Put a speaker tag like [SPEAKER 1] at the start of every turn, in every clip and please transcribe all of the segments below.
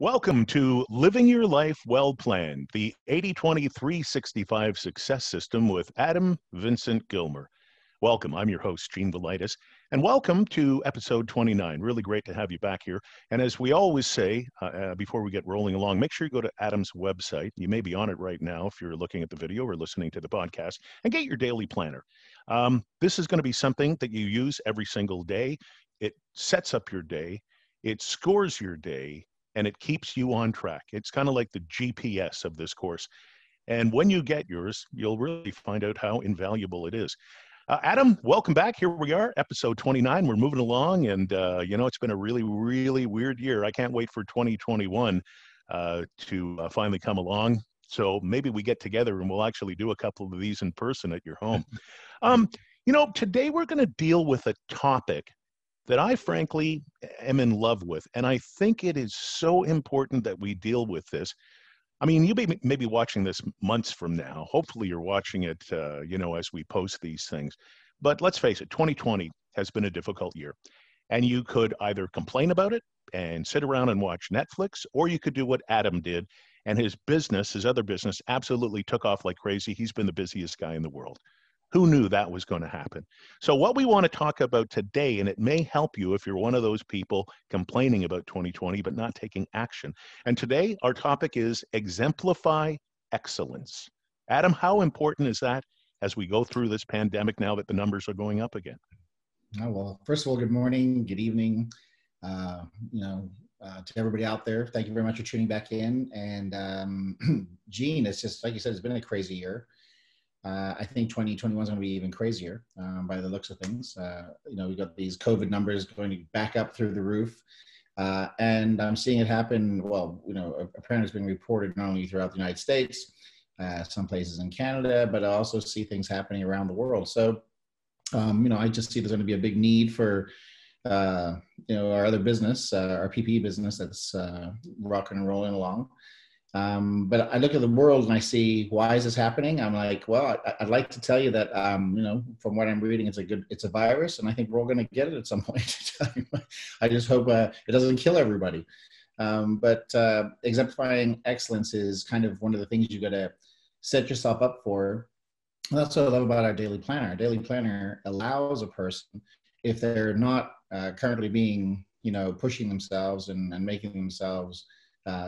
[SPEAKER 1] Welcome to Living Your Life Well Planned, the 80-20-365 Success System with Adam Vincent Gilmer. Welcome. I'm your host, Gene Velitis, and welcome to episode 29. Really great to have you back here. And as we always say, before we get rolling along, make sure you go to Adam's website. You may be on it right now if you're looking at the video or listening to the podcast, and get your daily planner. This is going to be something that you use every single day. It sets up your day. It scores your day. And it keeps you on track. It's kind of like the GPS of this course. And when you get yours, you'll really find out how invaluable it is. Adam, welcome back. Here we are, episode 29. We're moving along. And, it's been a really, really weird year. I can't wait for 2021 to finally come along. So maybe we get together and we'll actually do a couple of these in person at your home. Today we're going to deal with a topic that I frankly am in love with. And I think it is so important that we deal with this. I mean, you may be watching this months from now. Hopefully you're watching it, as we post these things. But let's face it, 2020 has been a difficult year. And you could either complain about it and sit around and watch Netflix, or you could do what Adam did. And his other business, absolutely took off like crazy. He's been the busiest guy in the world. Who knew that was going to happen? So what we want to talk about today, and it may help you if you're one of those people complaining about 2020 but not taking action. And today our topic is Exemplify Excellence. Adam, how important is that as we go through this pandemic now that the numbers are going up again?
[SPEAKER 2] Oh, well, first of all, good morning, good evening, to everybody out there. Thank you very much for tuning back in. And Gene, it's just, like you said, it's been a crazy year. I think 2021 is going to be even crazier by the looks of things. We've got these COVID numbers going back up through the roof. And I'm seeing it happen. Well, apparently it's being reported not only throughout the United States, some places in Canada, but I also see things happening around the world. So, I just see there's going to be a big need for, our other business, our PPE business that's rocking and rolling along. But I look at the world and I see, why is this happening? I'm like, well, I'd like to tell you that, from what I'm reading, it's a virus, and I think we're all going to get it at some point in time. I just hope it doesn't kill everybody. But exemplifying excellence is kind of one of the things you got to set yourself up for. And that's what I love about our daily planner. Our daily planner allows a person, if they're not currently being, pushing themselves and making themselves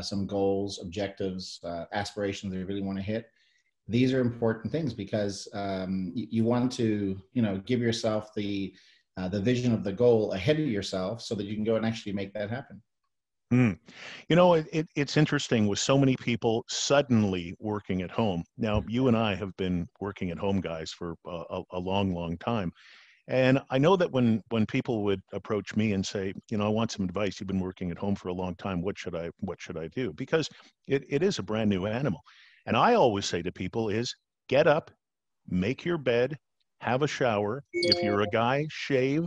[SPEAKER 2] some goals, objectives, aspirations they really want to hit. These are important things because you want to, give yourself the vision of the goal ahead of yourself so that you can go and actually make that happen.
[SPEAKER 1] It's interesting with so many people suddenly working at home. Now, you and I have been working at home, guys, for a long, long time. And I know that when people would approach me and say, I want some advice, you've been working at home for a long time, what should I do? Because it is a brand new animal. And I always say to people is get up, make your bed, have a shower. If you're a guy, shave.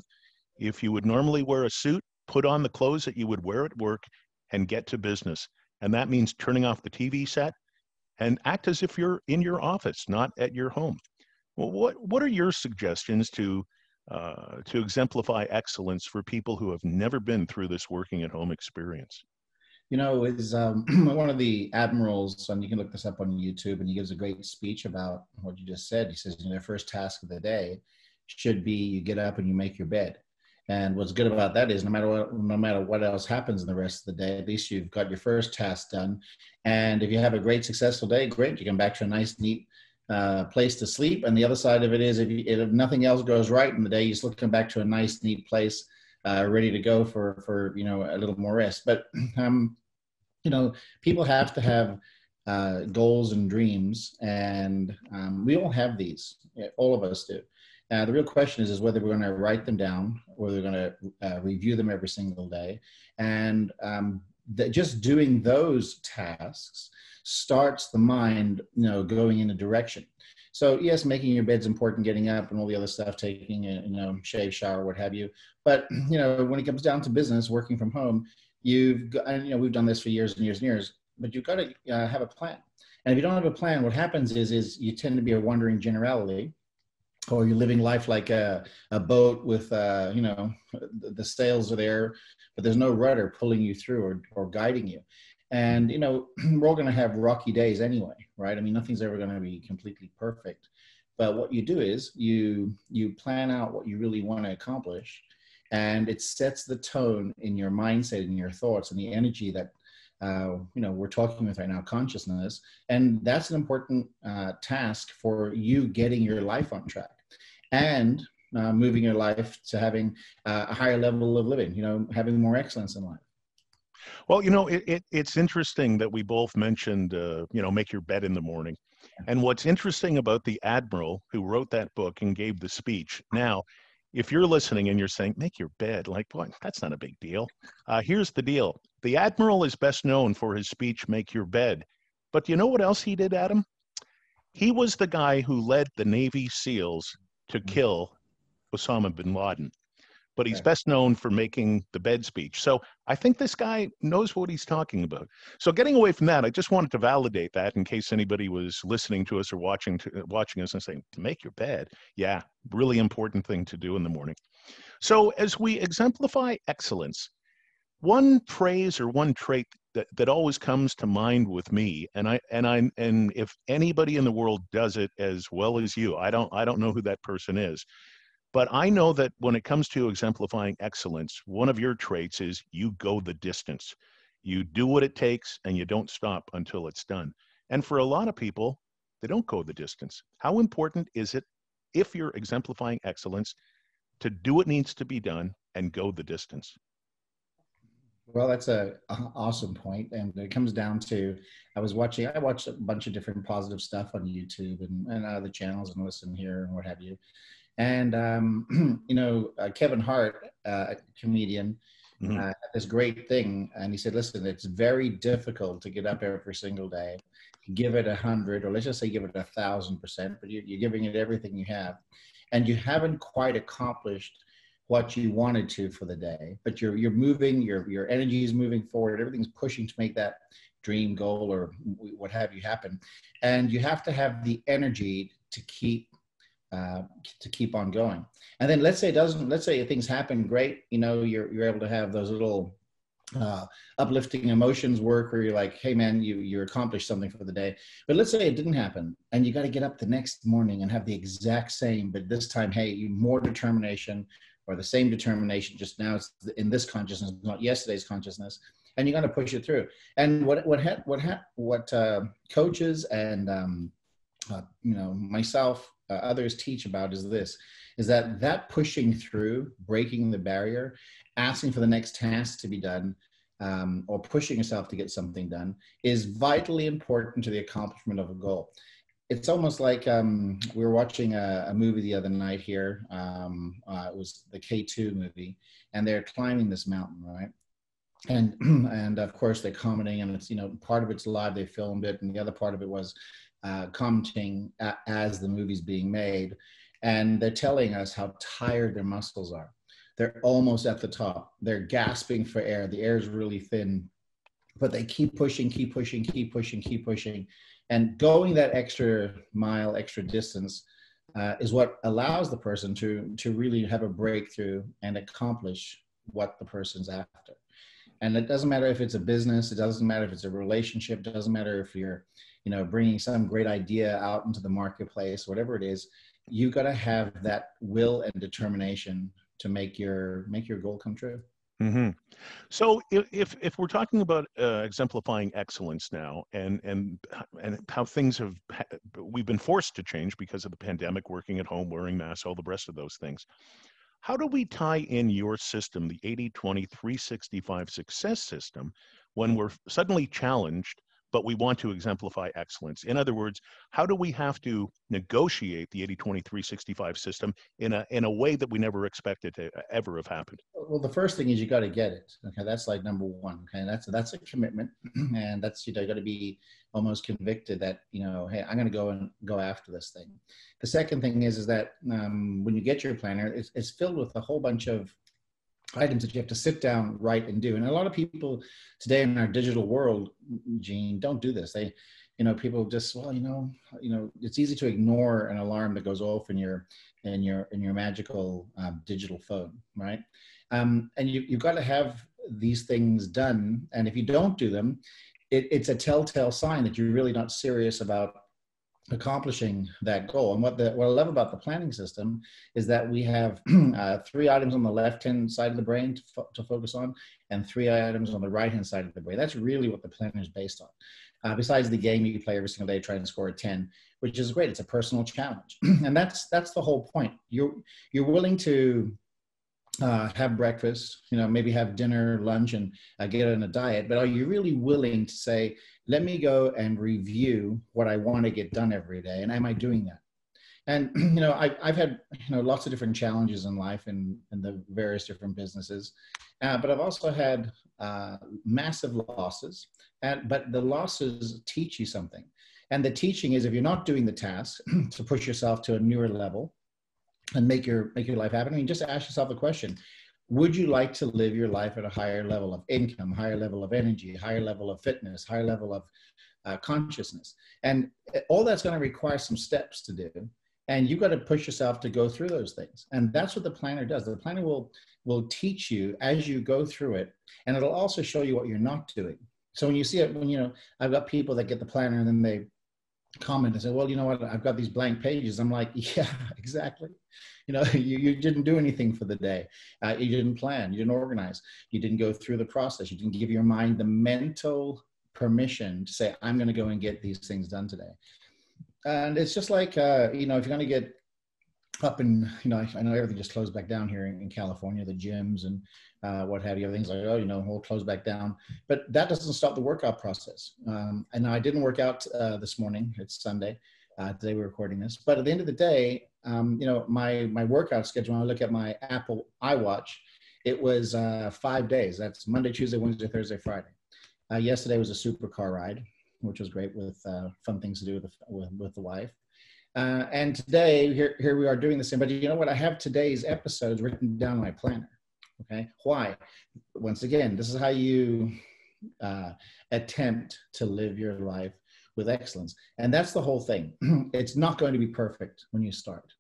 [SPEAKER 1] If you would normally wear a suit, put on the clothes that you would wear at work and get to business. And that means turning off the TV set and act as if you're in your office, not at your home. Well, what are your suggestions to exemplify excellence for people who have never been through this working at home experience?
[SPEAKER 2] Is one of the admirals, and you can look this up on YouTube, and he gives a great speech about what you just said. He says, their first task of the day should be you get up and you make your bed. And what's good about that is no matter what else happens in the rest of the day, at least you've got your first task done. And if you have a great, successful day, great, you come back to a nice, neat place to sleep. And the other side of it is if nothing else goes right in the day, you still come back to a nice, neat place, ready to go for a little more rest. But people have to have goals and dreams, and we all have these. All of us do. The real question is whether we're going to write them down, or we're going to review them every single day. And just doing those tasks starts the mind, going in a direction. So yes, making your bed's important, getting up and all the other stuff, taking a, shave, shower, what have you. But, when it comes down to business, working from home, you've got, and, we've done this for years and years and years, but you've got to have a plan. And if you don't have a plan, what happens is you tend to be a wandering generality, or you're living life like a boat with, the sails are there, but there's no rudder pulling you through or guiding you. And, you know, we're all going to have rocky days anyway, right? I mean, nothing's ever going to be completely perfect. But what you do is you plan out what you really want to accomplish, and it sets the tone in your mindset and your thoughts and the energy that you know, we're talking with right now, consciousness. And that's an important task for you getting your life on track and moving your life to having a higher level of living, you know, having more excellence in life.
[SPEAKER 1] Well, you know, it's interesting that we both mentioned, you know, make your bed in the morning. And what's interesting about the admiral who wrote that book and gave the speech. Now, if you're listening and you're saying, make your bed, like, what? That's not a big deal. Here's the deal. The admiral is best known for his speech, Make Your Bed. But you know what else he did, Adam? He was the guy who led the Navy SEALs to kill Osama bin Laden, but he's
[SPEAKER 2] Okay.
[SPEAKER 1] best known for making the bed speech. So I think this guy knows what he's talking about. So getting away from that, I just wanted to validate that in case anybody was listening to us or watching us and saying, to make your bed. Yeah, really important thing to do in the morning. So as we exemplify excellence, one phrase or one trait that always comes to mind with me, and if anybody in the world does it as well as you, I don't know who that person is, but I know that when it comes to exemplifying excellence, one of your traits is you go the distance. You do what it takes and you don't stop until it's done. And for a lot of people, they don't go the distance. How important is it, if you're exemplifying excellence, to do what needs to be done and go the distance?
[SPEAKER 2] Well, that's a awesome point, and it comes down to I watched a bunch of different positive stuff on YouTube and other channels and listen here and what have you. And you know, Kevin Hart, a comedian,
[SPEAKER 1] Mhm.
[SPEAKER 2] had this great thing, and he said, "Listen, it's very difficult to get up every single day, give it 100, or let's just say give it 1,000%, but you're giving it everything you have, and you haven't quite accomplished what you wanted to for the day, but you're moving, your energy is moving forward, everything's pushing to make that dream goal or what have you happen, and you have to have the energy uh, to keep on going. And then let's say it doesn't. Let's say things happen great. You know, you're able to have those little uh, uplifting emotions work where you're like, hey man, you accomplished something for the day. But let's say it didn't happen, and you got to get up the next morning and have the exact same, but this time, hey, more determination or the same determination. Just now, it's in this consciousness, not yesterday's consciousness, and you're going to push it through. And what coaches and you know, myself, others teach about is that pushing through, breaking the barrier, asking for the next task to be done, or pushing yourself to get something done is vitally important to the accomplishment of a goal. It's almost like we were watching a movie the other night here. It was the K2 movie, and they're climbing this mountain, right? And and of course they're commenting, and it's, you know, part of it's live, they filmed it, and the other part of it was commenting as the movie's being made, and they're telling us how tired their muscles are. They're almost at the top, they're gasping for air, the air is really thin, but they keep pushing, keep pushing, keep pushing, keep pushing, and going that extra mile, extra distance is what allows the person to really have a breakthrough and accomplish what the person's after. And it doesn't matter if it's a business, it doesn't matter if it's a relationship, it doesn't matter if you're, you know, bringing some great idea out into the marketplace, whatever it is, you got to have that will and determination to make your goal come true.
[SPEAKER 1] Hmm. So if we're talking about exemplifying excellence now, and how things we've been forced to change because of the pandemic, working at home, wearing masks, all the rest of those things. How do we tie in your system, the 80-20-365 success system, when we're suddenly challenged, but we want to exemplify excellence? In other words, how do we have to negotiate the 80-20-365 system in a way that we never expected to ever have happened?
[SPEAKER 2] Well, the first thing is you got to get it. Okay, that's like number one. Okay, and that's a commitment, and that's, you know, got to be almost convicted that, you know, hey, I'm going to go after this thing. The second thing is that when you get your planner, it's filled with a whole bunch of items that you have to sit down, write, and do. And a lot of people today in our digital world, Gene, don't do this. They, you know, people just, well, you know, it's easy to ignore an alarm that goes off in your magical digital phone, right? And you've got to have these things done. And if you don't do them, it's a telltale sign that you're really not serious about accomplishing that goal. And what I love about the planning system is that we have 3 items on the left-hand side of the brain to focus on, and 3 items on the right-hand side of the brain. That's really what the planner is based on. Besides the game you play every single day trying to score a 10, which is great. It's a personal challenge. And that's the whole point. You're willing to have breakfast, maybe have dinner, lunch, and get on a diet. But are you really willing to say, let me go and review what I want to get done every day? And am I doing that? And, I've had, lots of different challenges in life and the various different businesses. But I've also had massive losses. But the losses teach you something. And the teaching is, if you're not doing the task to push yourself to a newer level, and make your life happen. I mean, just ask yourself the question: would you like to live your life at a higher level of income, higher level of energy, higher level of fitness, higher level of consciousness? And all that's going to require some steps to do. And you've got to push yourself to go through those things. And that's what the planner does. The planner will teach you as you go through it, and it'll also show you what you're not doing. So when you see it, I've got people that get the planner and then they comment and say, well, you know what, I've got these blank pages. I'm like, yeah, exactly. You didn't do anything for the day. You didn't plan, you didn't organize, you didn't go through the process. You didn't give your mind the mental permission to say, I'm going to go and get these things done today. And it's just like, if you're going to get up and, I know everything just closed back down here in California, the gyms and what have you, everything's like, we'll close back down. But that doesn't stop the workout process. And I didn't work out this morning. It's Sunday. Today we're recording this. But at the end of the day, my workout schedule, when I look at my Apple iWatch, it was 5 days. That's Monday, Tuesday, Wednesday, Thursday, Friday. Yesterday was a supercar ride, which was great with fun things to do with the wife. And today, here we are doing the same. But you know what? I have today's episodes written down in my planner. Okay. Why? Once again, this is how you attempt to live your life with excellence. And that's the whole thing. It's not going to be perfect when you start.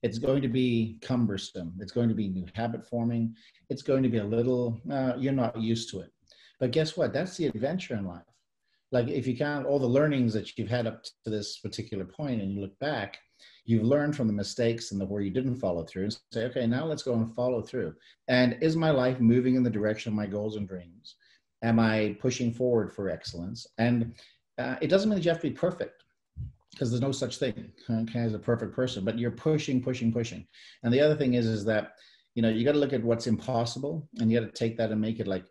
[SPEAKER 2] It's going to be cumbersome. It's going to be new habit forming. It's going to be a little, you're not used to it. But guess what? That's the adventure in life. Like if you count all the learnings that you've had up to this particular point and you look back, you've learned from the mistakes and where you didn't follow through and say, okay, now let's go and follow through. And is my life moving in the direction of my goals and dreams? Am I pushing forward for excellence? And it doesn't mean that you have to be perfect, because there's no such thing, okay, as a perfect person, but you're pushing. And the other thing is that, you got to look at what's impossible and you got to take that and make it like,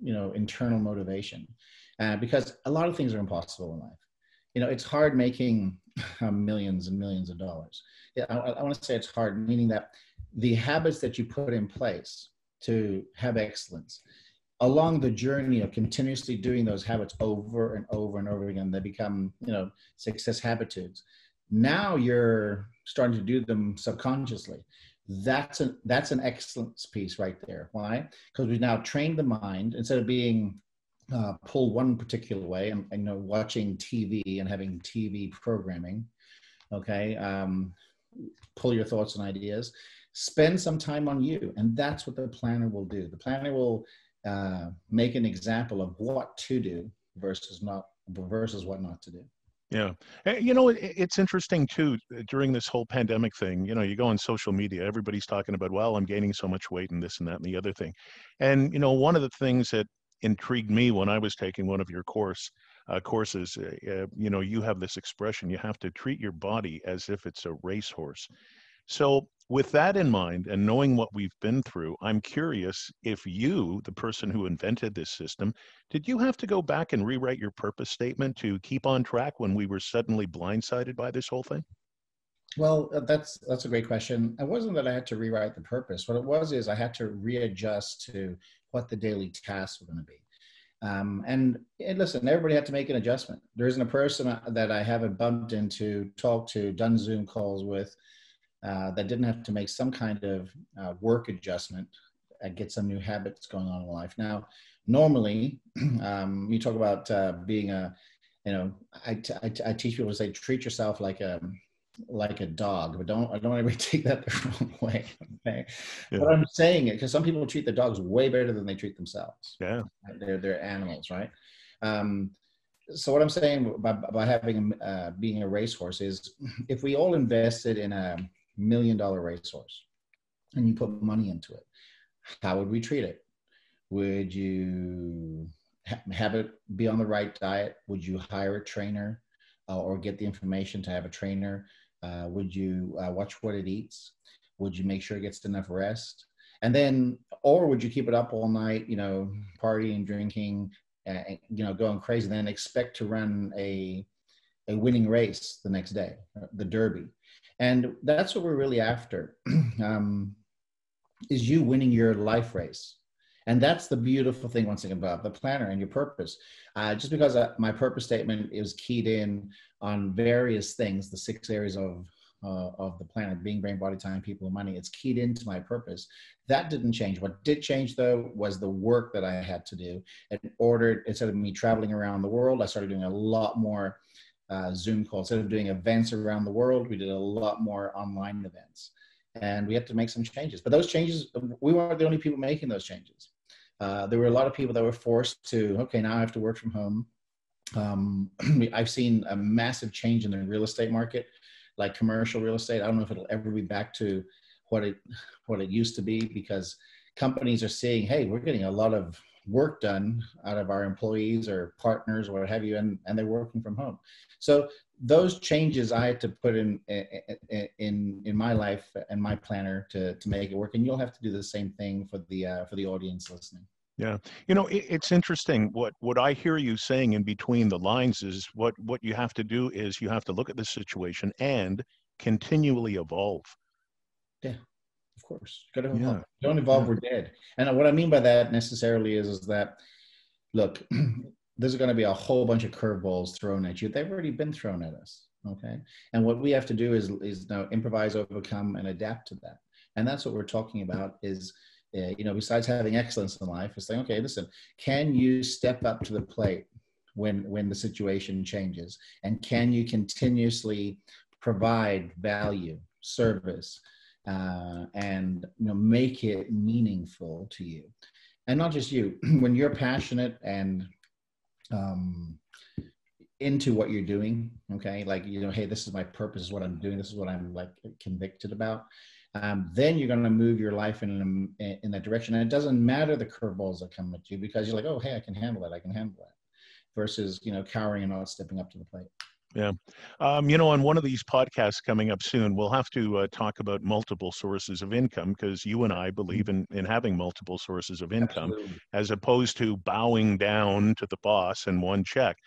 [SPEAKER 2] internal motivation. Because a lot of things are impossible in life. It's hard making millions and millions of dollars. Yeah, I want to say it's hard, meaning that the habits that you put in place to have excellence, along the journey of continuously doing those habits over and over and over again, they become, success habitudes. Now you're starting to do them subconsciously. That's an excellence piece right there. Why? Because we've now trained the mind instead of being pulled one particular way and watching TV and having TV programming. Okay, pull your thoughts and ideas. Spend some time on you, and that's what the planner will do. The planner will make an example of what to do versus what not to do.
[SPEAKER 1] Yeah. It's interesting too, during this whole pandemic thing, you go on social media, everybody's talking about, well, I'm gaining so much weight and this and that and the other thing. And, one of the things that intrigued me when I was taking one of your courses, you have this expression, you have to treat your body as if it's a racehorse. So with that in mind and knowing what we've been through, I'm curious if you, the person who invented this system, did you have to go back and rewrite your purpose statement to keep on track when we were suddenly blindsided by this whole thing?
[SPEAKER 2] Well, that's a great question. It wasn't that I had to rewrite the purpose. What it was is I had to readjust to what the daily tasks were going to be. And listen, everybody had to make an adjustment. There isn't a person that I haven't bumped into, talked to, done Zoom calls with, that didn't have to make some kind of work adjustment and get some new habits going on in life. Now, normally, you talk about being I teach people to say, treat yourself like a dog, but I don't want anybody to take that the wrong way. Okay. Yeah. But I'm saying it because some people treat the dogs way better than they treat themselves.
[SPEAKER 1] Yeah.
[SPEAKER 2] They're animals, right? So what I'm saying by having being a racehorse is, if we all invested in $1 million racehorse and you put money into it, how would we treat it? Would you have it be on the right diet? Would you hire a trainer or get the information to have a trainer? Would you watch what it eats? Would you make sure it gets enough rest? And then, or would you keep it up all night, partying, drinking, going crazy, then expect to run a winning race the next day, the Derby? And that's what we're really after, is you winning your life race. And that's the beautiful thing, once again, about the planner and your purpose. Just because my purpose statement is keyed in on various things, the 6 areas of the planner, being, brain, body, time, people, and money, it's keyed into my purpose. That didn't change. What did change, though, was the work that I had to do. Instead of me traveling around the world, I started doing a lot more Zoom calls. Instead of doing events around the world, we did a lot more online events. And we had to make some changes. But those changes, we weren't the only people making those changes. There were a lot of people that were forced to, okay, now I have to work from home. I've seen a massive change in the real estate market, like commercial real estate. I don't know if it'll ever be back to what it used to be, because companies are seeing, hey, we're getting a lot of work done out of our employees or partners or what have you, and they're working from home. So those changes I had to put in my life and my planner to make it work. And you'll have to do the same thing for the audience listening.
[SPEAKER 1] Yeah. It's interesting. What I hear you saying in between the lines is what you have to do is you have to look at the situation and continually evolve.
[SPEAKER 2] Yeah, of course. Got to evolve.
[SPEAKER 1] Yeah.
[SPEAKER 2] Don't evolve,
[SPEAKER 1] Yeah.
[SPEAKER 2] we're dead. And what I mean by that necessarily is that, look, there's going to be a whole bunch of curveballs thrown at you. They've already been thrown at us. Okay. And what we have to do is now improvise, overcome, and adapt to that. And that's what we're talking about is, besides having excellence in life, it's saying, okay, listen, can you step up to the plate when the situation changes? And can you continuously provide value, service, and make it meaningful to you? And not just you. When you're passionate and into what you're doing, okay, like, hey, this is my purpose, is what I'm doing, this is what I'm like convicted about, then you're going to move your life in that direction. And it doesn't matter the curveballs that come at you, because you're like, oh, hey, I can handle that, versus cowering and not stepping up to the plate.
[SPEAKER 1] Yeah. On one of these podcasts coming up soon, we'll have to talk about multiple sources of income, because you and I believe in having multiple sources of income. Absolutely. As opposed to bowing down to the boss and one check.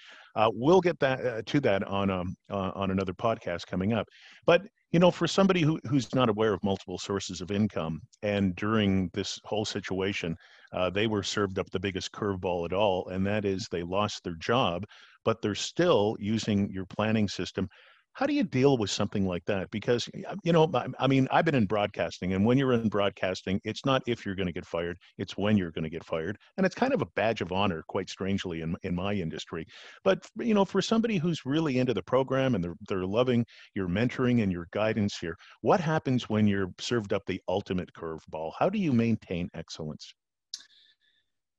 [SPEAKER 1] We'll get to that on another podcast coming up. But, for somebody who's not aware of multiple sources of income, and during this whole situation, they were served up the biggest curveball at all, and that is they lost their job, but they're still using your planning system. How do you deal with something like that? Because, I've been in broadcasting, and when you're in broadcasting, it's not if you're going to get fired, it's when you're going to get fired. And it's kind of a badge of honor, quite strangely, in my industry. But, for somebody who's really into the program and they're loving your mentoring and your guidance here, what happens when you're served up the ultimate curveball? How do you maintain excellence?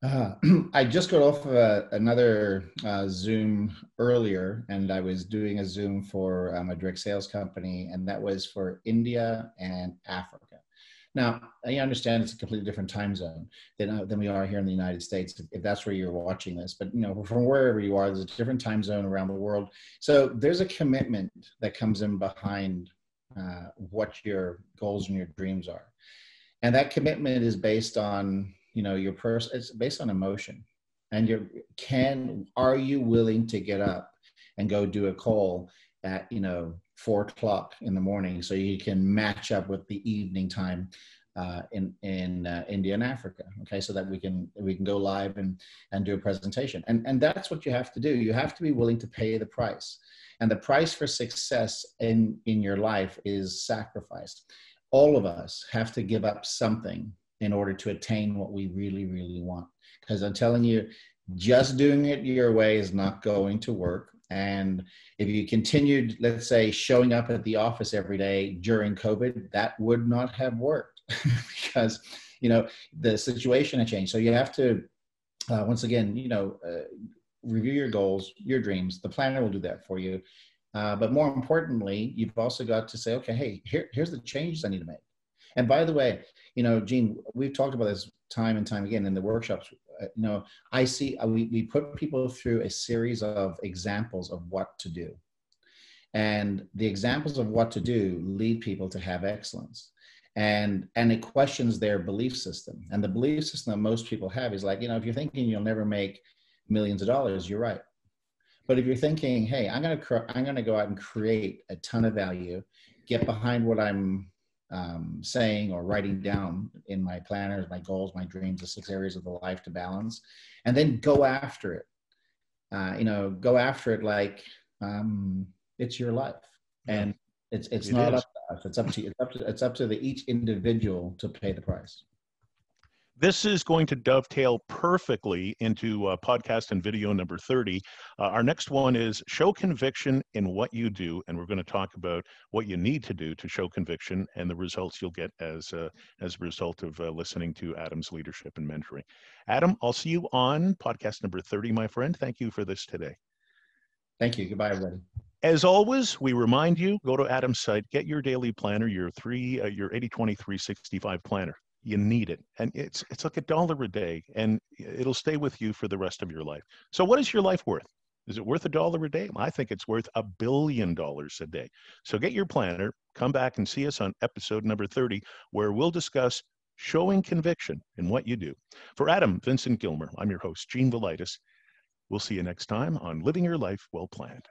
[SPEAKER 2] I just got off of another Zoom earlier, and I was doing a Zoom for a direct sales company, and that was for India and Africa. Now, I understand it's a completely different time zone than we are here in the United States, if that's where you're watching this. But, from wherever you are, there's a different time zone around the world. So there's a commitment that comes in behind what your goals and your dreams are. And that commitment is based on it's based on emotion. And are you willing to get up and go do a call at 4:00 in the morning, so you can match up with the evening time in India and Africa, okay, so that we can go live and do a presentation. And that's what you have to do. You have to be willing to pay the price. And the price for success in your life is sacrifice. All of us have to give up something in order to attain what we really, really want. Because I'm telling you, just doing it your way is not going to work. And if you continued, let's say, showing up at the office every day during COVID, that would not have worked because, the situation had changed. So you have to, once again, review your goals, your dreams. The planner will do that for you. But more importantly, you've also got to say, okay, hey, here's the changes I need to make. And by the way, Gene, we've talked about this time and time again in the workshops. I see we put people through a series of examples of what to do. And the examples of what to do lead people to have excellence. And it questions their belief system. And the belief system that most people have is like, if you're thinking you'll never make millions of dollars, you're right. But if you're thinking, hey, I'm going to go out and create a ton of value, get behind what I'm saying or writing down in my planners, my goals, my dreams, the 6 areas of the life to balance, and then go after it. Go after it like it's your life, and it's not up to us. It's up to each individual to pay the price.
[SPEAKER 1] This is going to dovetail perfectly into podcast and video number 30. Our next one is show conviction in what you do, and we're going to talk about what you need to do to show conviction and the results you'll get as a result of listening to Adam's leadership and mentoring. Adam, I'll see you on podcast number 30, my friend. Thank you for this today.
[SPEAKER 2] Thank you. Goodbye, everybody.
[SPEAKER 1] As always, we remind you, go to Adam's site, get your daily planner, your 80/20/365 planner. You need it. And it's like $1 a day, and it'll stay with you for the rest of your life. So what is your life worth? Is it worth $1 a day? I think it's worth $1 billion a day. So get your planner, come back and see us on episode number 30, where we'll discuss showing conviction in what you do. For Adam Vincent Gilmer, I'm your host, Gene Velitis. We'll see you next time on Living Your Life Well Planned.